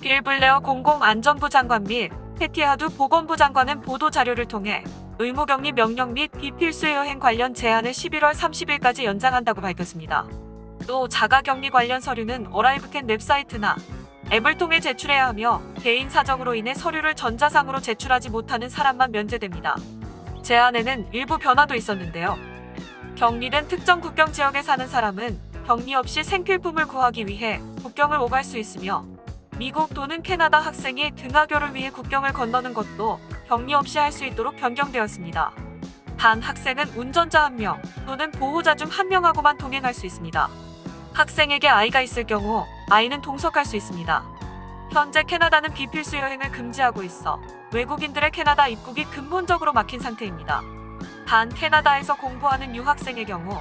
빌 블레어 공공안전부 장관 및 패티 하두 보건부 장관은 보도 자료를 통해 의무격리 명령 및 비필수 여행 관련 제한을 11월 30일까지 연장한다고 밝혔습니다. 또 자가격리 관련 서류는 어라이브캔 웹사이트나 앱을 통해 제출해야 하며 개인 사정으로 인해 서류를 전자상으로 제출하지 못하는 사람만 면제됩니다. 제안에는 일부 변화도 있었는데요. 격리된 특정 국경 지역에 사는 사람은 격리 없이 생필품을 구하기 위해 국경을 오갈 수 있으며 미국 또는 캐나다 학생이 등하교를 위해 국경을 건너는 것도 격리 없이 할 수 있도록 변경되었습니다. 단 학생은 운전자 1명 또는 보호자 중 1명하고만 동행할 수 있습니다. 학생에게 아이가 있을 경우 아이는 동석할 수 있습니다. 현재 캐나다는 비필수 여행을 금지하고 있어 외국인들의 캐나다 입국이 근본적으로 막힌 상태입니다. 단 캐나다에서 공부하는 유학생의 경우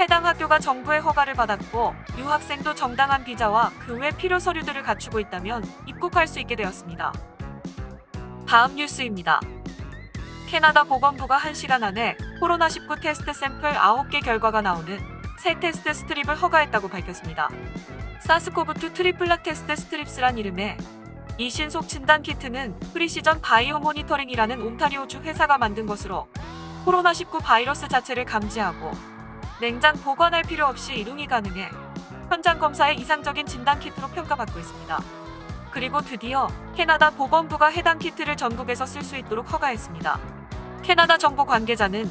해당 학교가 정부의 허가를 받았고 유학생도 정당한 비자와 그 외 필요 서류들을 갖추고 있다면 입국할 수 있게 되었습니다. 다음 뉴스입니다. 캐나다 보건부가 1시간 안에 코로나19 테스트 샘플 9개 결과가 나오는 새 테스트 스트립을 허가했다고 밝혔습니다. 사스코브2 트리플락 테스트 스트립스란 이름의 이 신속 진단 키트는 프리시전 바이오 모니터링이라는 온타리오주 회사가 만든 것으로 코로나19 바이러스 자체를 감지하고 냉장 보관할 필요 없이 이동이 가능해 현장 검사의 이상적인 진단 키트로 평가받고 있습니다. 그리고 드디어 캐나다 보건부가 해당 키트를 전국에서 쓸 수 있도록 허가했습니다. 캐나다 정부 관계자는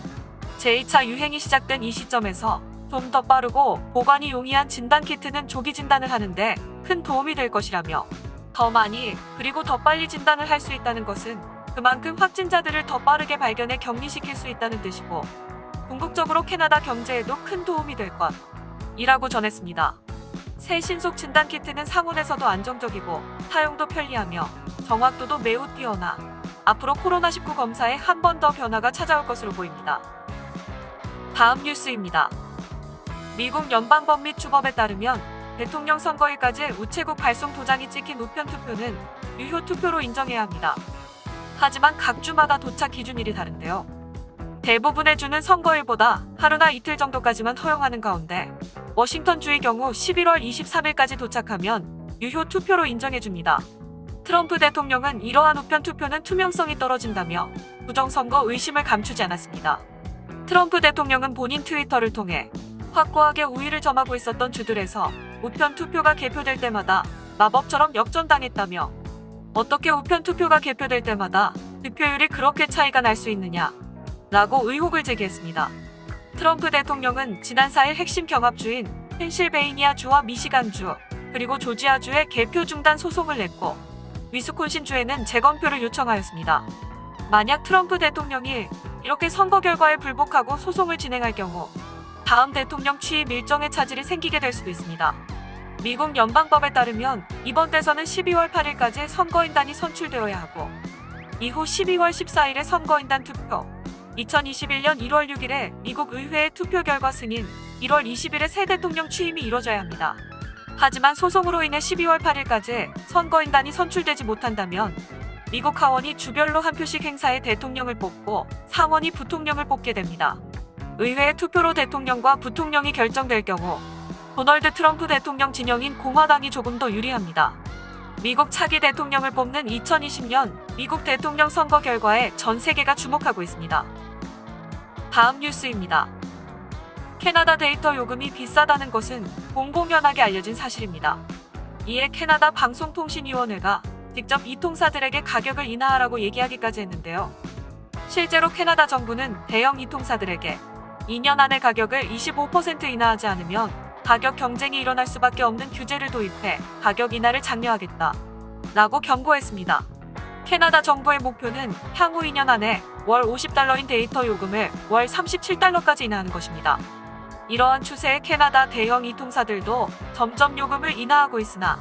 제2차 유행이 시작된 이 시점에서 좀 더 빠르고 보관이 용이한 진단 키트는 조기 진단을 하는데 큰 도움이 될 것이라며 더 많이 그리고 더 빨리 진단을 할 수 있다는 것은 그만큼 확진자들을 더 빠르게 발견해 격리시킬 수 있다는 뜻이고 궁극적으로 캐나다 경제에도 큰 도움이 될 것이라고 전했습니다. 새 신속 진단 키트는 상온에서도 안정적이고 사용도 편리하며 정확도도 매우 뛰어나 앞으로 코로나19 검사에 한 번 더 변화가 찾아올 것으로 보입니다. 다음 뉴스입니다. 미국 연방법 및 주법에 따르면 대통령 선거일까지 우체국 발송 도장이 찍힌 우편 투표는 유효 투표로 인정해야 합니다. 하지만 각 주마다 도착 기준일이 다른데요. 대부분의 주는 선거일보다 하루나 이틀 정도까지만 허용하는 가운데 워싱턴주의 경우 11월 23일까지 도착하면 유효 투표로 인정해줍니다. 트럼프 대통령은 이러한 우편 투표는 투명성이 떨어진다며 부정선거 의심을 감추지 않았습니다. 트럼프 대통령은 본인 트위터를 통해 확고하게 우위를 점하고 있었던 주들에서 우편 투표가 개표될 때마다 마법처럼 역전당했다며 어떻게 우편 투표가 개표될 때마다 득표율이 그렇게 차이가 날 수 있느냐 라고 의혹을 제기했습니다. 트럼프 대통령은 지난 4일 핵심 경합주인 펜실베이니아주와 미시간주 그리고 조지아주에 개표 중단 소송을 냈고 위스콘신주에는 재검표를 요청하였습니다. 만약 트럼프 대통령이 이렇게 선거 결과에 불복하고 소송을 진행할 경우 다음 대통령 취임 일정에 차질이 생기게 될 수도 있습니다. 미국 연방법에 따르면 이번 대선은 12월 8일까지 선거인단이 선출되어야 하고 이후 12월 14일에 선거인단 투표, 2021년 1월 6일에 미국 의회의 투표 결과 승인, 1월 20일에 새 대통령 취임이 이뤄져야 합니다. 하지만 소송으로 인해 12월 8일까지 선거인단이 선출되지 못한다면 미국 하원이 주별로 한 표씩 행사해 대통령을 뽑고 상원이 부통령을 뽑게 됩니다. 의회의 투표로 대통령과 부통령이 결정될 경우 도널드 트럼프 대통령 진영인 공화당이 조금 더 유리합니다. 미국 차기 대통령을 뽑는 2020년 미국 대통령 선거 결과에 전 세계가 주목하고 있습니다. 다음 뉴스입니다. 캐나다 데이터 요금이 비싸다는 것은 공공연하게 알려진 사실입니다. 이에 캐나다 방송통신위원회가 직접 이통사들에게 가격을 인하하라고 얘기하기까지 했는데요. 실제로 캐나다 정부는 대형 이통사들에게 2년 안에 가격을 25% 인하하지 않으면 가격 경쟁이 일어날 수밖에 없는 규제를 도입해 가격 인하를 장려하겠다 라고 경고했습니다. 캐나다 정부의 목표는 향후 2년 안에 월 $50인 데이터 요금을 월 $37까지 인하하는 것입니다. 이러한 추세에 캐나다 대형 이통사들도 점점 요금을 인하하고 있으나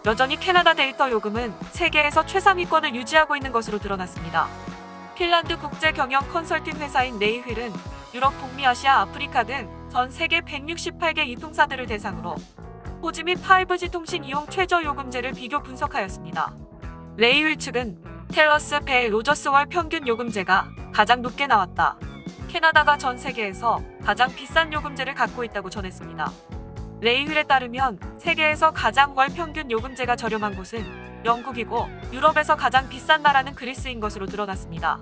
여전히 캐나다 데이터 요금은 세계에서 최상위권을 유지하고 있는 것으로 드러났습니다. 핀란드 국제 경영 컨설팅 회사인 네이휠은 유럽, 북미아시아, 아프리카 등 전 세계 168개 이통사들을 대상으로 4G 및 5G 통신 이용 최저 요금제를 비교 분석하였습니다. 레이휠 측은 텔러스 배 로저스 월 평균 요금제가 가장 높게 나왔다. 캐나다가 전 세계에서 가장 비싼 요금제를 갖고 있다고 전했습니다. 레이휠에 따르면 세계에서 가장 월 평균 요금제가 저렴한 곳은 영국이고 유럽에서 가장 비싼 나라는 그리스인 것으로 드러났습니다.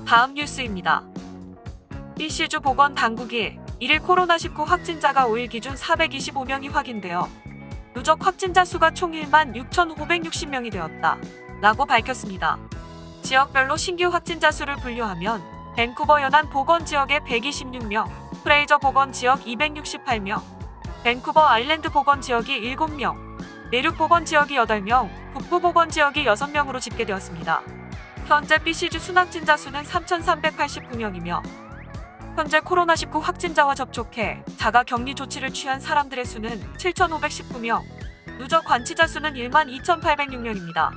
다음 뉴스입니다. BC주 보건당국이 1일 코로나19 확진자가 5일 기준 425명이 확인되어 누적 확진자 수가 총 1만 6,560명이 되었다 라고 밝혔습니다. 지역별로 신규 확진자 수를 분류하면 밴쿠버 연안 보건지역에 126명, 프레이저 보건지역 268명, 밴쿠버 아일랜드 보건지역이 7명, 내륙 보건지역이 8명, 북부 보건지역이 6명으로 집계되었습니다. 현재 BC주 순확진자 수는 3,389명이며 현재 코로나19 확진자와 접촉해 자가격리 조치를 취한 사람들의 수는 7,519명, 누적 관치자 수는 1만 2,806명입니다.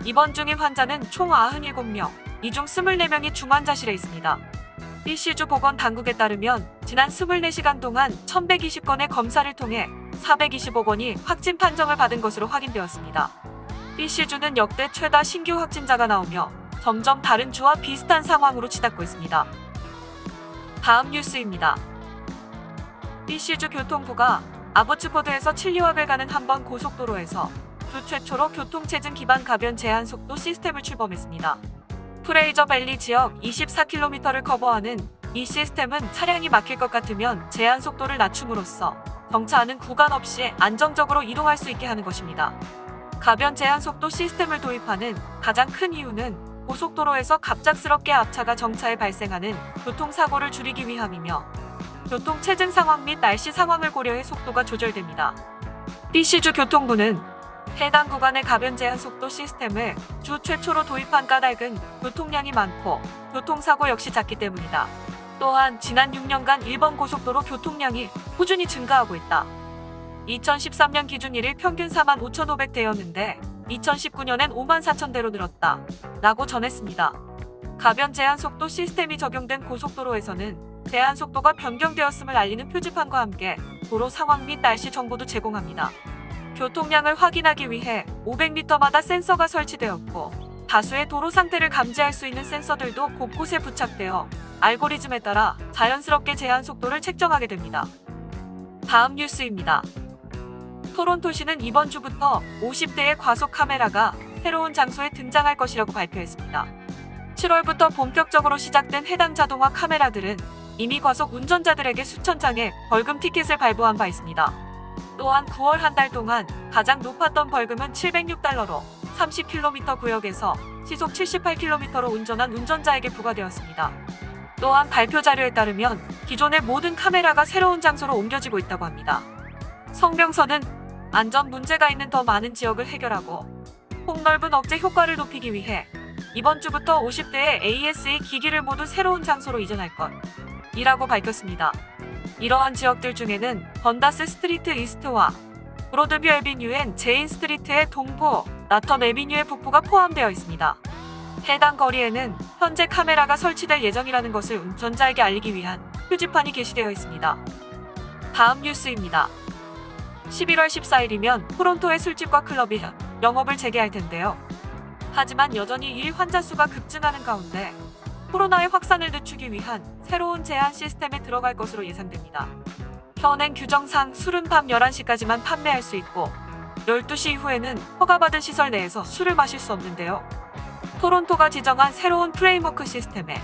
입원 중인 환자는 총 97명, 이 중 24명이 중환자실에 있습니다. BC주 보건당국에 따르면 지난 24시간 동안 1,120건의 검사를 통해 420억 원이 확진 판정을 받은 것으로 확인되었습니다. BC주는 역대 최다 신규 확진자가 나오며 점점 다른 주와 비슷한 상황으로 치닫고 있습니다. 다음 뉴스입니다. BC주 교통부가 아보츠포드에서 칠리왁을 가는 한번 고속도로에서 주 최초로 교통체증 기반 가변 제한 속도 시스템을 출범했습니다. 프레이저 밸리 지역 24km를 커버하는 이 시스템은 차량이 막힐 것 같으면 제한 속도를 낮춤으로써 정차하는 구간 없이 안정적으로 이동할 수 있게 하는 것입니다. 가변 제한 속도 시스템을 도입하는 가장 큰 이유는 고속도로에서 갑작스럽게 앞차가 정차해 발생하는 교통사고를 줄이기 위함이며 교통체증 상황 및 날씨 상황을 고려해 속도가 조절됩니다. BC주 교통부는 해당 구간의 가변 제한 속도 시스템을 주 최초로 도입한 까닭은 교통량이 많고 교통사고 역시 작기 때문이다. 또한 지난 6년간 일본 고속도로 교통량이 꾸준히 증가하고 있다. 2013년 기준 1일 평균 45,500대였는데 2019년엔 54,000대로 늘었다 라고 전했습니다. 가변 제한 속도 시스템이 적용된 고속도로에서는 제한 속도가 변경되었음을 알리는 표지판과 함께 도로 상황 및 날씨 정보도 제공합니다. 교통량을 확인하기 위해 500m마다 센서가 설치되었고 다수의 도로 상태를 감지할 수 있는 센서들도 곳곳에 부착되어 알고리즘에 따라 자연스럽게 제한 속도를 책정하게 됩니다. 다음 뉴스입니다. 토론토시는 이번 주부터 50대의 과속 카메라가 새로운 장소에 등장할 것이라고 발표했습니다. 7월부터 본격적으로 시작된 해당 자동화 카메라들은 이미 과속 운전자들에게 수천 장의 벌금 티켓을 발부한 바 있습니다. 또한 9월 한 달 동안 가장 높았던 벌금은 706달러로 30km 구역에서 시속 78km로 운전한 운전자에게 부과되었습니다. 또한 발표 자료에 따르면 기존의 모든 카메라가 새로운 장소로 옮겨지고 있다고 합니다. 성명서는 안전 문제가 있는 더 많은 지역을 해결하고 폭넓은 억제 효과를 높이기 위해 이번 주부터 50대의 ASE 기기를 모두 새로운 장소로 이전할 것이라고 밝혔습니다. 이러한 지역들 중에는 번다스 스트리트 이스트와 브로드뷰 에비뉴엔 제인 스트리트의 동부, 나턴 에비뉴의 북부가 포함되어 있습니다. 해당 거리에는 현재 카메라가 설치될 예정이라는 것을 운전자에게 알리기 위한 표지판이 게시되어 있습니다. 다음 뉴스입니다. 11월 14일이면 토론토의 술집과 클럽이 영업을 재개할 텐데요. 하지만 여전히 일 환자 수가 급증하는 가운데 코로나의 확산을 늦추기 위한 새로운 제한 시스템에 들어갈 것으로 예상됩니다. 현행 규정상 술은 밤 11시까지만 판매할 수 있고 12시 이후에는 허가받은 시설 내에서 술을 마실 수 없는데요. 토론토가 지정한 새로운 프레임워크 시스템에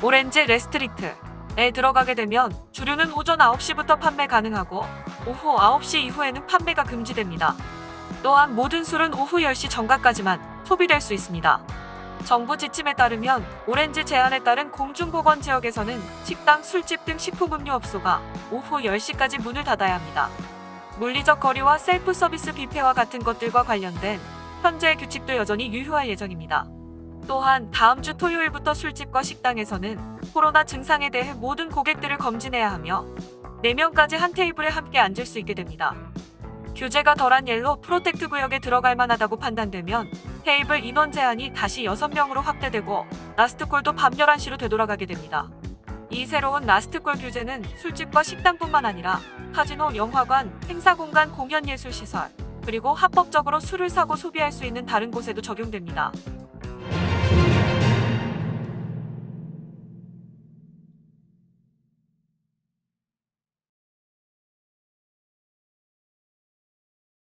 오렌지 레스트릭트에 들어가게 되면 주류는 오전 9시부터 판매 가능하고 오후 9시 이후에는 판매가 금지됩니다. 또한 모든 술은 오후 10시 정각까지만 소비될 수 있습니다. 정부 지침에 따르면 오렌지 제한에 따른 공중보건 지역에서는 식당, 술집 등 식품음료업소가 오후 10시까지 문을 닫아야 합니다. 물리적 거리와 셀프 서비스 뷔페와 같은 것들과 관련된 현재의 규칙도 여전히 유효할 예정입니다. 또한 다음 주 토요일부터 술집과 식당에서는 코로나 증상에 대해 모든 고객들을 검진해야 하며 4명까지 한 테이블에 함께 앉을 수 있게 됩니다. 규제가 덜한 옐로 프로텍트 구역에 들어갈 만하다고 판단되면 테이블 인원 제한이 다시 6명으로 확대되고 라스트콜도 밤 11시로 되돌아가게 됩니다. 이 새로운 라스트콜 규제는 술집과 식당뿐만 아니라 카지노, 영화관, 행사공간, 공연예술시설, 그리고 합법적으로 술을 사고 소비할 수 있는 다른 곳에도 적용됩니다.